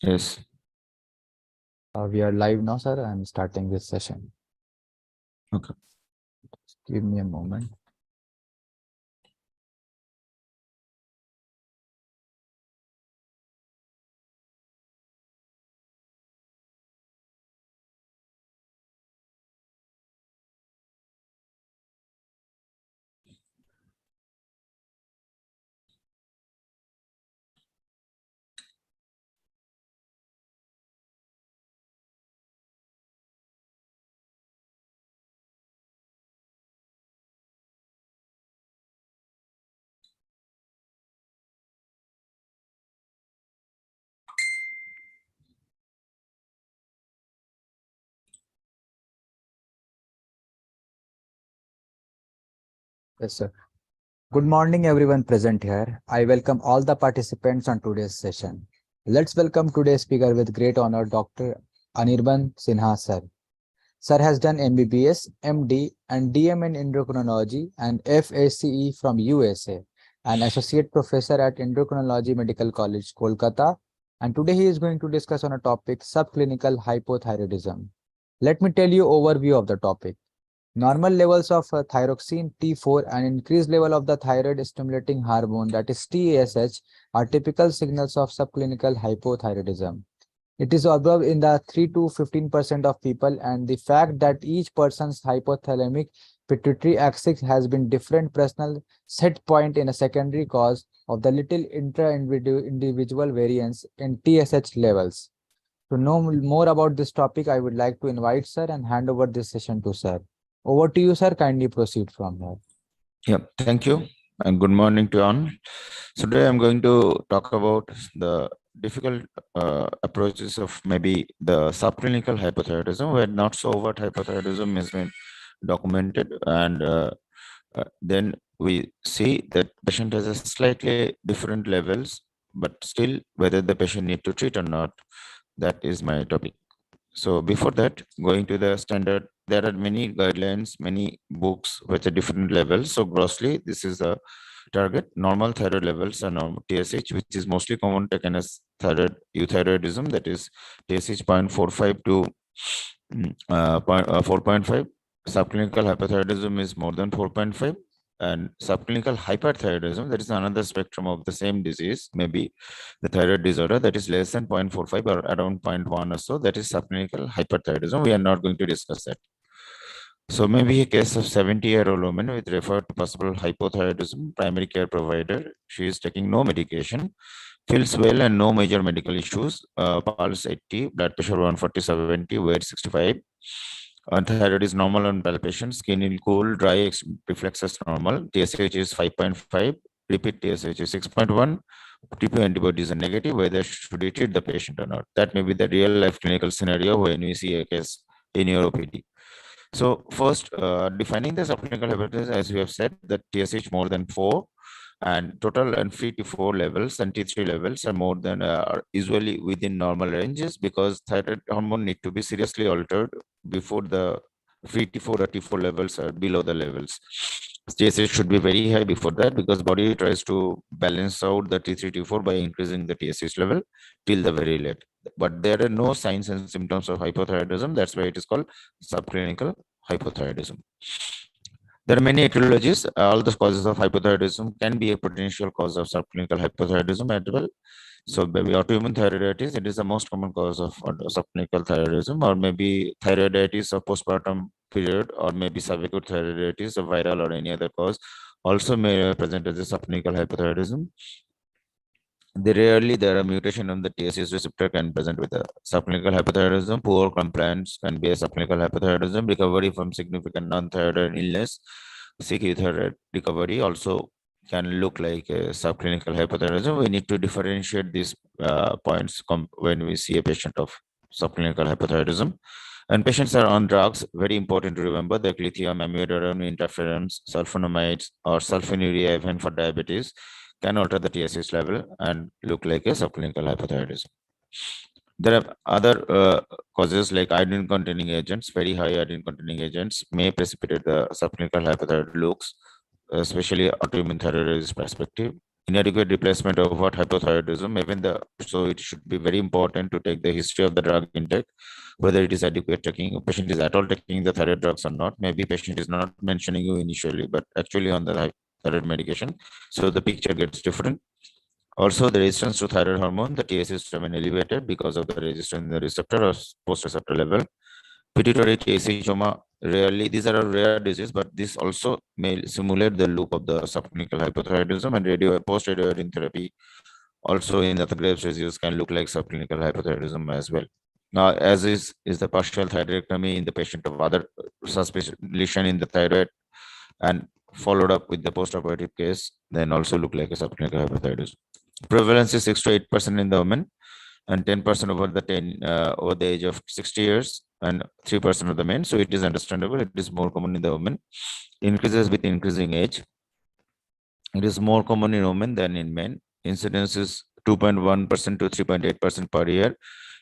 Yes. We are live now, sir. I'm starting this session. Okay. Give me a moment. Yes, sir. Good morning, everyone present here. I welcome all the participants on today's session. Let's welcome today's speaker with great honor, Dr. Anirban Sinha, sir. Sir has done MBBS, MD, and DM in endocrinology and FACE from USA, an associate professor at Endocrinology Medical College, Kolkata. And today he is going to discuss on a topic subclinical hypothyroidism. Let me tell you overview of the topic. Normal levels of thyroxine T4 and increased level of the thyroid stimulating hormone that is TSH are typical signals of subclinical hypothyroidism. It is observed in the 3 to 15% of people, and the fact that each person's hypothalamic pituitary axis has been different personal set point in a secondary cause of the little intra-individual variance in TSH levels. To know more about this topic, I would like to invite sir and hand over this session to sir. Over to you, sir. Kindly proceed from here. Yeah. Thank you. And good morning to all. So today I'm going to talk about the difficult approaches of maybe the subclinical hypothyroidism, where not so overt hypothyroidism has been documented, and then we see that patient has a slightly different levels, but still whether the patient need to treat or not, that is my topic. So before that, going to the standard, there are many guidelines, many books with a different levels. So grossly, this is the target. Normal thyroid levels are normal TSH, which is mostly common taken as thyroid euthyroidism, that is TSH 0.45 to 4.5. Subclinical hypothyroidism is more than 4.5. And subclinical hyperthyroidism, that is another spectrum of the same disease, maybe the thyroid disorder, that is less than 0.45 or around 0.1 or so, that is subclinical hyperthyroidism. We are not going to discuss that. So maybe a case of 70-year-old woman with referred to possible hypothyroidism, primary care provider. She is taking no medication, feels well and no major medical issues. Pulse 80, blood pressure 140/70, weight 65. Thyroid is normal on palpation, skin is cool, dry, reflexes normal. TSH is 5.5, repeat TSH is 6.1. TP antibodies are negative, whether should we treat the patient or not. That may be the real life clinical scenario when we see a case in your OPD. So first, defining the subclinical hypertension, as we have said, that TSH more than 4 and total and free T4 levels and T3 levels are more than are usually within normal ranges, because thyroid hormone need to be seriously altered before the free T4 or T4 levels are below the levels. TSH should be very high before that, because body tries to balance out the T3 T4 by increasing the TSH level till the very late. But there are no signs and symptoms of hypothyroidism. That's why it is called subclinical hypothyroidism. There are many etiologies. All the causes of hypothyroidism can be a potential cause of subclinical hypothyroidism as well. So maybe autoimmune thyroiditis, it is the most common cause of subclinical thyroidism, or maybe thyroiditis of postpartum period, or maybe cervical thyroiditis of viral or any other cause also may present as a subclinical hypothyroidism. There are mutation on the TSH receptor can present with a subclinical hypothyroidism. Poor compliance can be a subclinical hypothyroidism. Recovery from significant non-thyroid illness, sick thyroid recovery also can look like a subclinical hypothyroidism. We need to differentiate these points when we see a patient of subclinical hypothyroidism. And patients are on drugs, very important to remember, the lithium, amiodarone, interferons, sulfonamides, or sulfonylurea, even for diabetes, can alter the TSH level and look like a subclinical hypothyroidism. There are other causes like iodine-containing agents. Very high iodine-containing agents may precipitate the subclinical hypothyroid looks, especially autoimmune thyroiditis perspective. inadequate replacement of what hypothyroidism, so it should be very important to take the history of the drug intake, whether it is adequate taking, patient is at all taking the thyroid drugs or not. Maybe patient is not mentioning you initially, but actually on the thyroid medication. So the picture gets different. Also, the resistance to thyroid hormone, the TSH remain elevated because of the resistance in the receptor or post-receptor level. Pituitary TSHoma, rarely, these are a rare disease, but this also may simulate the loop of the subclinical hypothyroidism, and post-radioiodine therapy also in the Graves' disease can look like subclinical hypothyroidism as well. Now, as is the partial thyroidectomy in the patient of other suspicious lesion in the thyroid and followed up with the postoperative case, then also look like a subclinical hypothyroidism. Prevalence is 6 to 8% in the women, and 10% over the age of 60 years, and 3% of the men. So it is understandable. It is more common in the women. Increases with increasing age. It is more common in women than in men. Incidence is 2.1% to 3.8% per year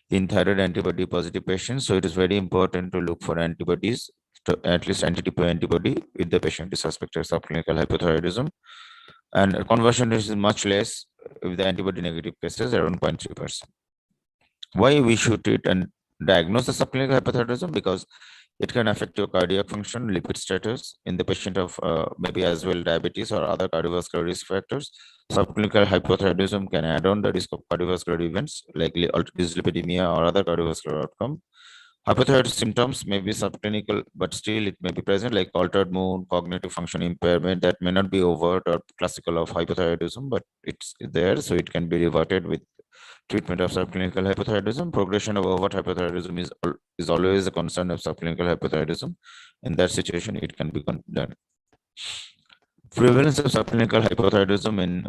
in thyroid antibody positive patients. So it is very important to look for antibodies, to at least anti-TPO antibody with the patient is suspected subclinical hypothyroidism. And conversion is much less with the antibody negative cases, around 0.3%. Why we should treat and diagnose the subclinical hypothyroidism? Because it can affect your cardiac function, lipid status in the patient of maybe as well diabetes or other cardiovascular risk factors. Subclinical hypothyroidism can add on the risk of cardiovascular events like dyslipidemia or other cardiovascular outcome. Hypothyroid symptoms may be subclinical, but still it may be present, like altered mood, cognitive function impairment that may not be overt or classical of hypothyroidism, but it's there, so it can be reverted with treatment of subclinical hypothyroidism. Progression of overt hypothyroidism is always a concern of subclinical hypothyroidism. In that situation, it can be done. Prevalence of subclinical hypothyroidism in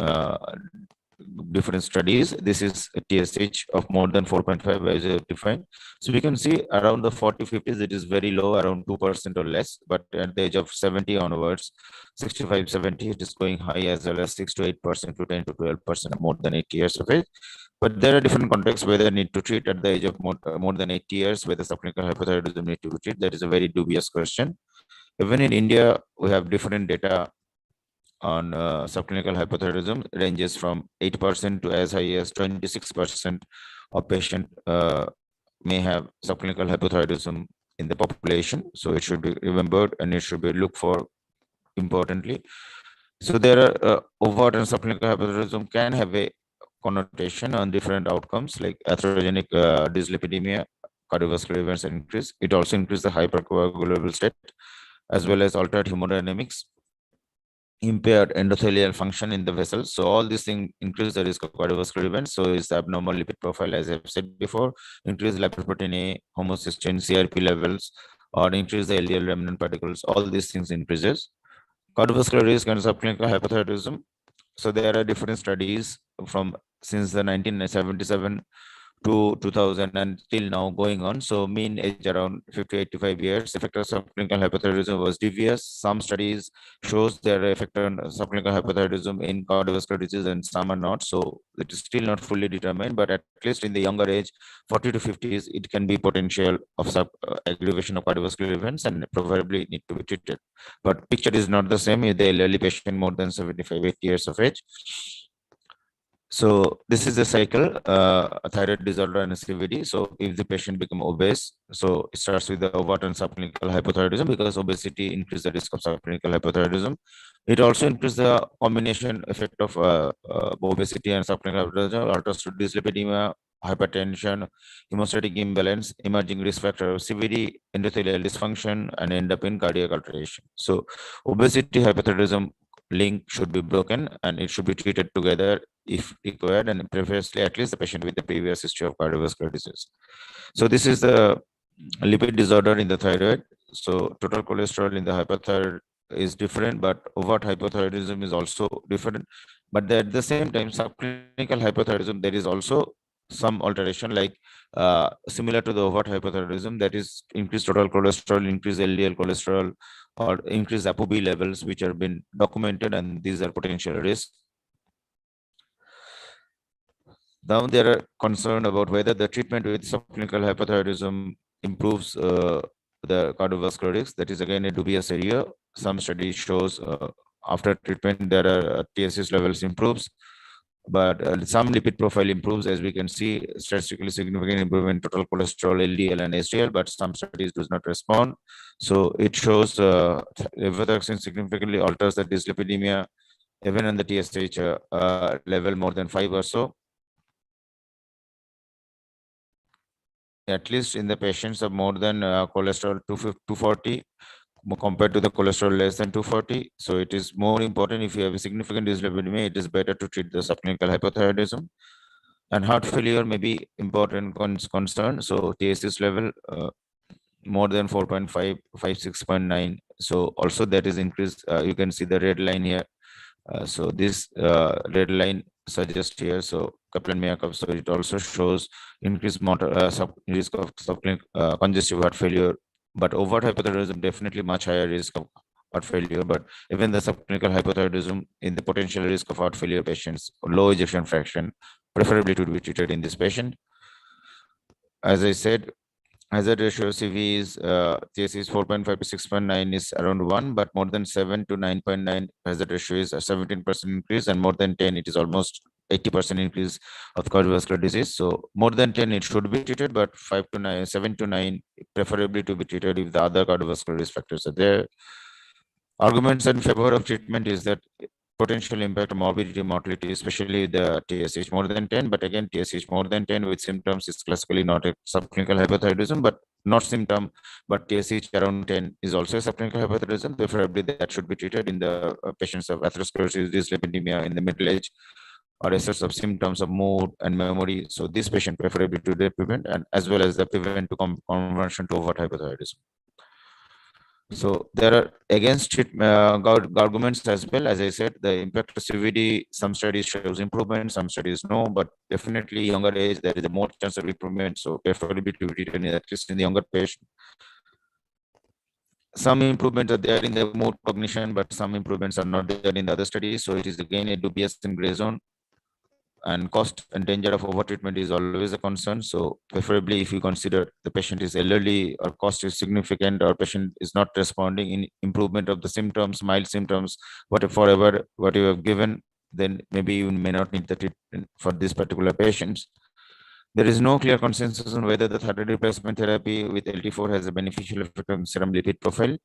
different studies. This is a TSH of more than 4.5 as defined. So we can see around the 40, 50s, it is very low, around 2% or less. But at the age of 70 onwards, 65, 70, it is going high as well as 6 to 8% to 10 to 12% more than 80 years of age. But there are different contexts where they need to treat at the age of more than 80 years, whether subclinical hypothyroidism need to be treated. That is a very dubious question. Even in India, we have different data on subclinical hypothyroidism, ranges from 8% to as high as 26% of patient may have subclinical hypothyroidism in the population. So it should be remembered and it should be looked for importantly. So there are overt and subclinical hypothyroidism can have a connotation on different outcomes like atherogenic dyslipidemia, cardiovascular events increase. It also increases the hypercoagulable state as well as altered hemodynamics, impaired endothelial function in the vessels. So all these things increase the risk of cardiovascular events. So it's the abnormal lipid profile, as I've said before, increase lipoprotein A, homocysteine, CRP levels, or increase the LDL remnant particles. All these things increases. Cardiovascular risk and subclinical hypothyroidism. So there are different studies from since the 1977 to 2000 and till now going on. So mean age around 50 85 years. Effect of subclinical hypothyroidism was devious. Some studies shows their effect on subclinical hypothyroidism in cardiovascular disease and some are not. So it is still not fully determined, but at least in the younger age, 40 to 50s, it can be potential of aggravation of cardiovascular events and probably need to be treated. But picture is not the same if the elderly patient more than 75, 80 years of age. So this is the cycle, thyroid disorder and CVD. So if the patient become obese, so it starts with the overt and subclinical hypothyroidism because obesity increases the risk of subclinical hypothyroidism. It also increases the combination effect of obesity and subclinical hypothyroidism, alters dyslipidemia, hypertension, hemostatic imbalance, emerging risk factor of CVD, endothelial dysfunction, and end up in cardiac alteration. So obesity, hypothyroidism link should be broken and it should be treated together if required, and previously at least the patient with the previous history of cardiovascular disease. So this is the lipid disorder in the thyroid. So total cholesterol in the hypothyroid is different, but overt hypothyroidism is also different. But at the same time, subclinical hypothyroidism, there is also some alteration like similar to the overt hypothyroidism, that is increased total cholesterol, increased LDL cholesterol, or increased ApoB levels, which have been documented, and these are potential risks. Now there are concerned about whether the treatment with subclinical hypothyroidism improves the cardiovascular risk. That is again a dubious area. Some studies shows after treatment there are TSH levels improves, but some lipid profile improves, as we can see, statistically significant improvement in total cholesterol, LDL and HDL, but some studies does not respond. So it shows levothyroxine significantly alters the dyslipidemia, even on the TSH level more than 5 or so. At least in the patients of more than cholesterol 240 compared to the cholesterol less than 240. So it is more important if you have a significant dyslipidemia, it is better to treat the subclinical hypothyroidism. And heart failure may be important concern. So TSH level more than 4.5, 6.9. So also that is increased. You can see the red line here. So this red line suggests here, so Kaplan-Meier, so it also shows increased risk of congestive heart failure, but overt hypothyroidism definitely much higher risk of heart failure. But even the subclinical hypothyroidism in the potential risk of heart failure patients, low ejection fraction, preferably to be treated in this patient. As I said, hazard ratio CV is TSC is 4.5 to 6.9 is around 1, but more than 7 to 9.9 hazard ratio is a 17% increase, and more than 10 it is almost 80% increase of cardiovascular disease. So more than 10 it should be treated, but 5 to 9, 7 to 9 preferably to be treated if the other cardiovascular risk factors are there. Arguments in favor of treatment is that potential impact on morbidity, mortality, especially the TSH more than 10. But again, TSH more than 10 with symptoms is classically not a subclinical hypothyroidism, but not symptom, but TSH around 10 is also a subclinical hypothyroidism. Preferably that should be treated in the patients of atherosclerosis, dyslipidemia in the middle age, or excess of symptoms of mood and memory. So this patient preferably to prevent, and as well as the prevent to conversion to overt hypothyroidism. So there are against it arguments as well. As I said, the impact of CVD, some studies shows improvement, some studies no, but definitely younger age, there is a more chance of improvement. So preferably to be treated at least in the younger patient. Some improvements are there in the mood cognition, but some improvements are not there in the other studies. So it is again a dubious and gray zone. And cost and danger of overtreatment is always a concern. So preferably if you consider the patient is elderly or cost is significant or patient is not responding in improvement of the symptoms, mild symptoms, whatever what you have given, then maybe you may not need the treatment for this particular patients. There is no clear consensus on whether the thyroid replacement therapy with LT4 has a beneficial effect on serum lipid profile.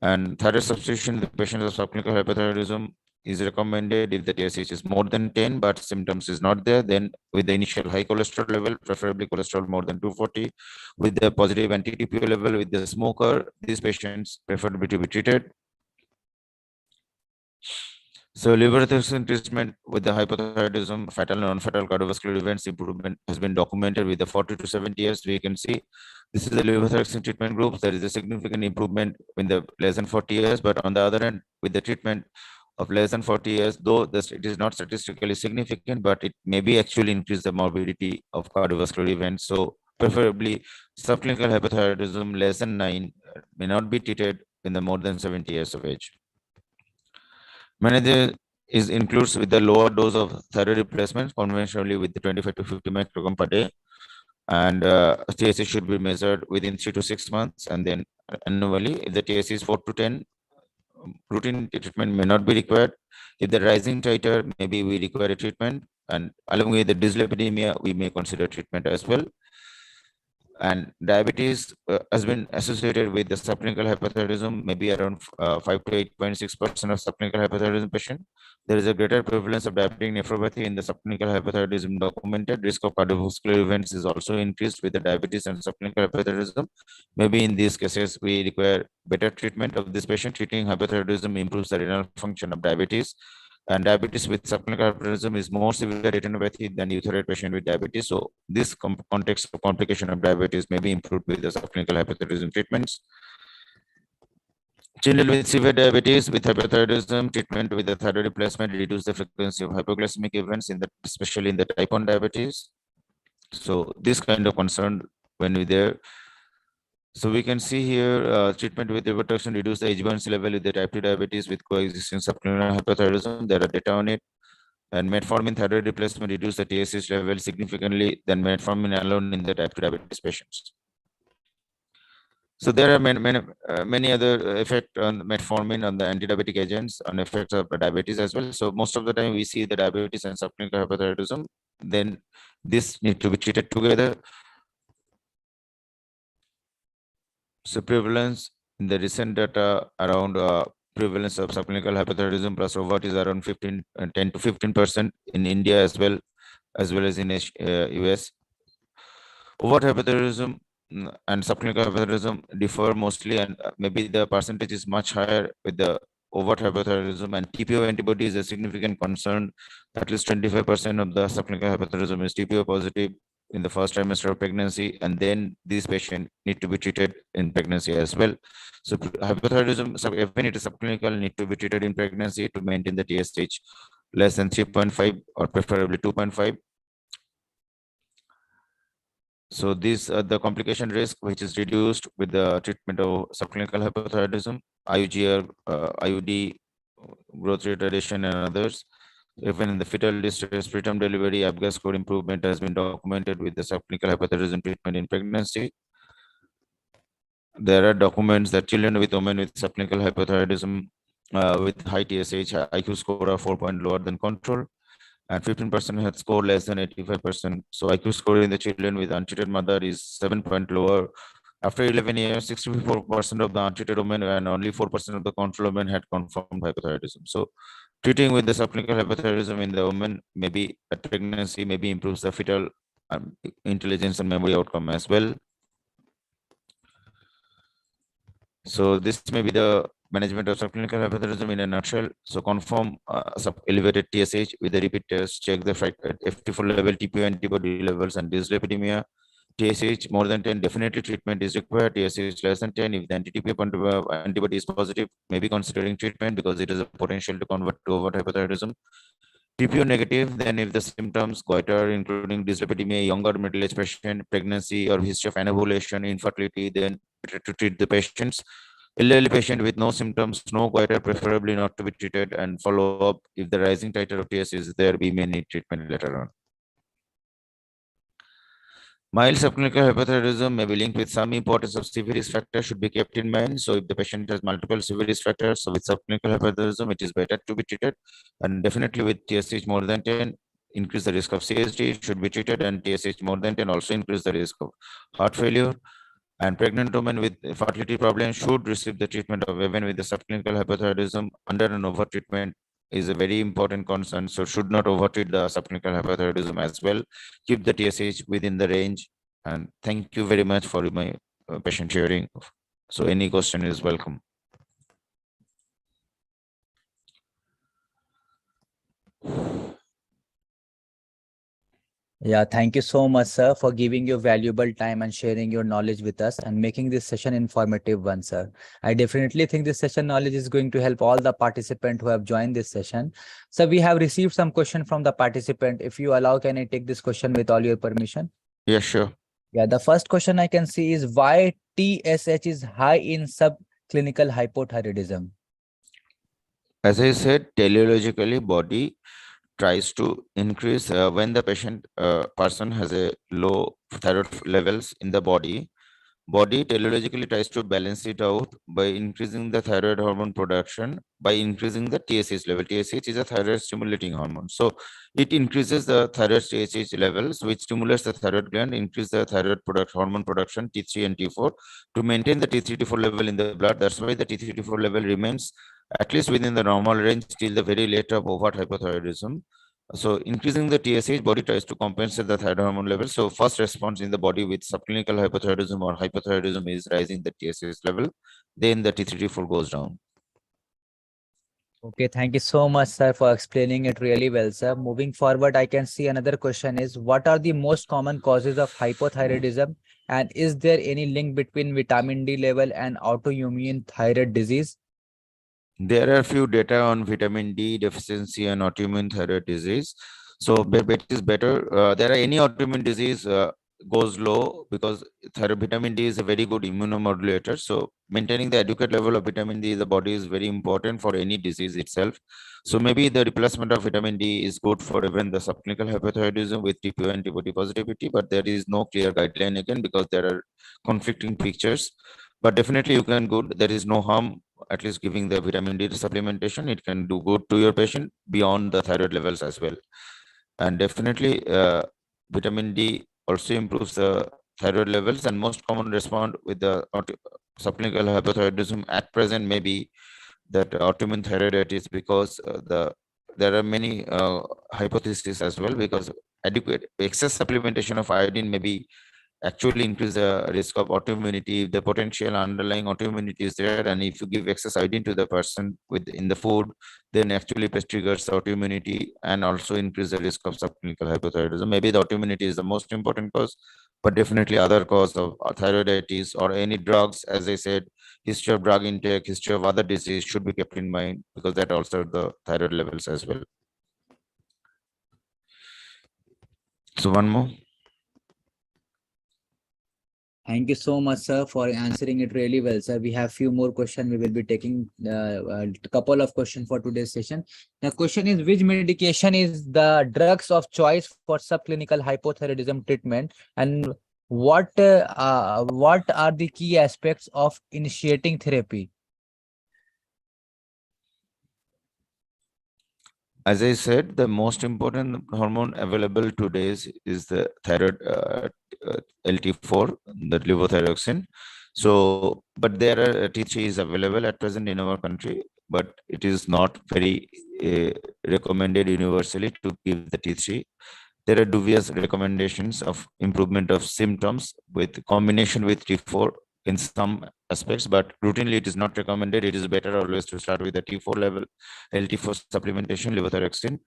And thyroid substitution in the patients of subclinical hypothyroidism is recommended if the TSH is more than 10, but symptoms is not there. Then with the initial high cholesterol level, preferably cholesterol more than 240, with the positive anti-TPO level with the smoker, these patients preferably to be treated. So levothyroxine treatment with the hypothyroidism, fatal and non-fatal cardiovascular events improvement has been documented with the 40 to 70 years. We can see this is the levothyroxine treatment group. There is a significant improvement in the less than 40 years, but on the other hand, with the treatment of less than 40 years, though it is not statistically significant, but it may be actually increase the morbidity of cardiovascular events. So preferably subclinical hypothyroidism less than 9 may not be treated in the more than 70 years of age. Manager is includes with the lower dose of thyroid replacement, conventionally with the 25 to 50 microgram per day, and TSH should be measured within 3 to 6 months, and then annually. If the TSH is 4 to 10, routine treatment may not be required. If the rising titer, maybe we require a treatment, and along with the dyslipidemia, we may consider treatment as well. And diabetes has been associated with the subclinical hypothyroidism, maybe around 5 to 8.6% of subclinical hypothyroidism patient. There is a greater prevalence of diabetic nephropathy in the subclinical hypothyroidism documented. Risk of cardiovascular events is also increased with the diabetes and subclinical hypothyroidism. Maybe in these cases, we require better treatment of this patient. Treating hypothyroidism improves the renal function of diabetes. And diabetes with subclinical hypertension is more severe retinopathy than euthyroid patient with diabetes. So this context of complication of diabetes may be improved with the subclinical hypertension treatments. Children with severe diabetes with hypothyroidism, treatment with the thyroid replacement reduce the frequency of hypoglycemic events, especially in the type 1 diabetes. So this kind of concern when we there. So we can see here treatment with levothyroxine reduce the HbA1c level with the type 2 diabetes with coexisting subclinical hypothyroidism. There are data on it. And metformin thyroid replacement reduce the TSH level significantly than metformin alone in the type 2 diabetes patients. So there are many other effect on metformin, on the anti-diabetic agents, on effects of diabetes as well. So most of the time we see the diabetes and subclinical hypothyroidism, then this need to be treated together. So prevalence in the recent data around prevalence of subclinical hypothyroidism plus overt is around 10 to 15% in India as well as in US. Overt hypothyroidism and subclinical hypothyroidism differ mostly, and maybe the percentage is much higher with the overt hypothyroidism, and TPO antibody is a significant concern. At least 25% of the subclinical hypothyroidism is TPO positive in the first trimester of pregnancy, and then these patients need to be treated in pregnancy as well. So hypothyroidism, even it is subclinical, need to be treated in pregnancy to maintain the TSH less than 3.5 or preferably 2.5. So these are the complication risk, which is reduced with the treatment of subclinical hypothyroidism, IUGR, IUD, growth retardation, and others. Even in the fetal distress, preterm delivery, ABGA score improvement has been documented with the subclinical hypothyroidism treatment in pregnancy. There are documents that children with women with subclinical hypothyroidism with high TSH, IQ score of 4 point lower than control, and 15% had scored less than 85%. So IQ score in the children with untreated mother is 7 point lower. After 11 years, 64% of the untreated women and only 4% of the control women had confirmed hypothyroidism. So treating with the subclinical hypothyroidism in the woman, maybe at pregnancy, maybe improves the fetal intelligence and memory outcome as well. So this may be the management of subclinical hypothyroidism in a nutshell. So confirm elevated TSH with the repeat test, check the FT4 level, TPO antibody levels, and dyslipidemia. TSH more than 10, definitely treatment is required. TSH less than 10, if the anti-TPO antibody is positive, maybe considering treatment because it has a potential to convert to overt hypothyroidism. TPO negative, then if the symptoms, goiter, including dyslipidemia, younger middle-aged patient, pregnancy, or history of anovulation, infertility, then better to treat the patients. Elderly patient with no symptoms, no goiter, preferably not to be treated, and follow up. If the rising titer of TS is there, we may need treatment later on. Mild subclinical hypothyroidism may be linked with some importance of severe risk factors should be kept in mind. So if the patient has multiple severe risk factors, so with subclinical hypothyroidism, it is better to be treated. And definitely with TSH more than 10, increase the risk of CSD, should be treated, and TSH more than 10 also increase the risk of heart failure. And pregnant women with fertility problems should receive the treatment of women with the subclinical hypothyroidism under an over treatment is a very important concern. So should not overtreat the subclinical hypothyroidism as well. Keep the TSH within the range. And thank you very much for my patient sharing. So any question is welcome. Yeah, thank you so much, sir, for giving your valuable time and sharing your knowledge with us and making this session informative one, sir. I definitely think this session knowledge is going to help all the participants who have joined this session. So we have received some question from the participant. If you allow, can I take this question with all your permission? Yeah, sure. Yeah, the first question I can see is why TSH is high in subclinical hypothyroidism? As I said, teleologically, body tries to increase when the person has a low thyroid levels in the body teleologically tries to balance it out by increasing the thyroid hormone production by increasing the TSH level. TSH is a thyroid stimulating hormone, so it increases the thyroid TSH levels, which stimulates the thyroid gland, increase the thyroid hormone production T3 and T4 to maintain the T3 T4 level in the blood. That's why the T3 T4 level remains at least within the normal range till the very late of overt hypothyroidism. So increasing the TSH, body tries to compensate the thyroid hormone level. So first response in the body with subclinical hypothyroidism or hypothyroidism is rising the TSH level. Then the T3 T4 goes down. Okay, thank you so much, sir, for explaining it really well, sir. Moving forward, I can see another question is what are the most common causes of hypothyroidism, and is there any link between vitamin D level and autoimmune thyroid disease? There are a few data on vitamin D deficiency and autoimmune thyroid disease. So it is better. There are any autoimmune disease goes low because vitamin D is a very good immunomodulator. So maintaining the adequate level of vitamin D in the body is very important for any disease itself. So maybe the replacement of vitamin D is good for even the subclinical hypothyroidism with TPO antibody positivity, but there is no clear guideline again because there are conflicting pictures. but definitely you can good. There is no harm, at least giving the vitamin D supplementation. It can do good to your patient beyond the thyroid levels as well. And definitely vitamin D also improves the thyroid levels, and most common respond with the subclinical hypothyroidism at present may be that autoimmune thyroiditis, because there are many hypotheses as well, because adequate excess supplementation of iodine may be actually increase the risk of autoimmunity. The potential underlying autoimmunity is there, and if you give excess iodine to the person with in the food, then actually it triggers autoimmunity and also increase the risk of subclinical hypothyroidism. Maybe the autoimmunity is the most important cause, but definitely other cause of thyroiditis or any drugs, as I said, history of drug intake, history of other disease should be kept in mind, because that also the thyroid levels as well. So one more. Thank you so much, sir, for answering it really well, sir. We have few more questions. We will be taking a couple of questions for today's session. The question is, which medication is the drugs of choice for subclinical hypothyroidism treatment, and what are the key aspects of initiating therapy? As I said, the most important hormone available today is the thyroid LT4, the levothyroxine. So, but there are T3 is available at present in our country, but it is not very recommended universally to give the T3. There are dubious recommendations of improvement of symptoms with combination with T4 in some aspects, but routinely it is not recommended. It is better always to start with the T4 level, LT4 supplementation, levothyroxine,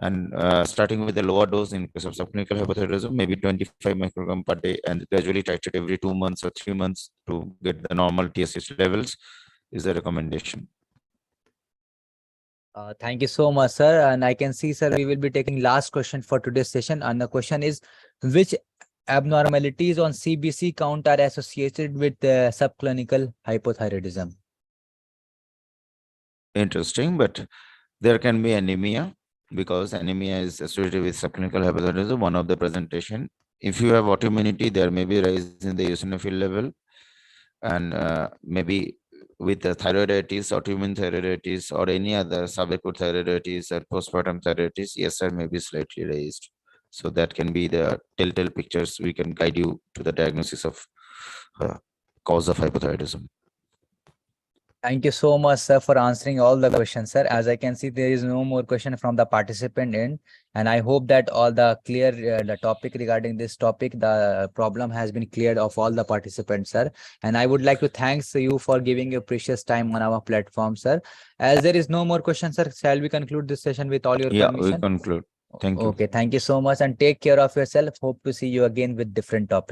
and starting with a lower dose in case of subclinical hypothyroidism, maybe 25 microgram per day, and gradually titrate every 2 months or 3 months to get the normal TSH levels is the recommendation. Thank you so much, sir. And I can see, sir, we will be taking last question for today's session. And the question is, which abnormalities on CBC count are associated with subclinical hypothyroidism? Interesting, but there can be anemia, because anemia is associated with subclinical hypothyroidism. One of the presentation. If you have autoimmunity, there may be rise in the eosinophil level, and maybe with the thyroiditis, autoimmune thyroiditis, or any other subacute thyroiditis or postpartum thyroiditis, ESR may be slightly raised. So that can be the telltale pictures. We can guide you to the diagnosis of cause of hypothyroidism. Thank you so much, sir, for answering all the questions, sir. As I can see, there is no more question from the participant end, and I hope that all the clear the topic regarding this topic, the problem has been cleared of all the participants, sir. And I would like to thank you for giving your precious time on our platform, sir. As there is no more questions, sir, shall we conclude this session with all your permission? We conclude. Thank you. Okay, thank you so much, and take care of yourself. Hope to see you again with different topics.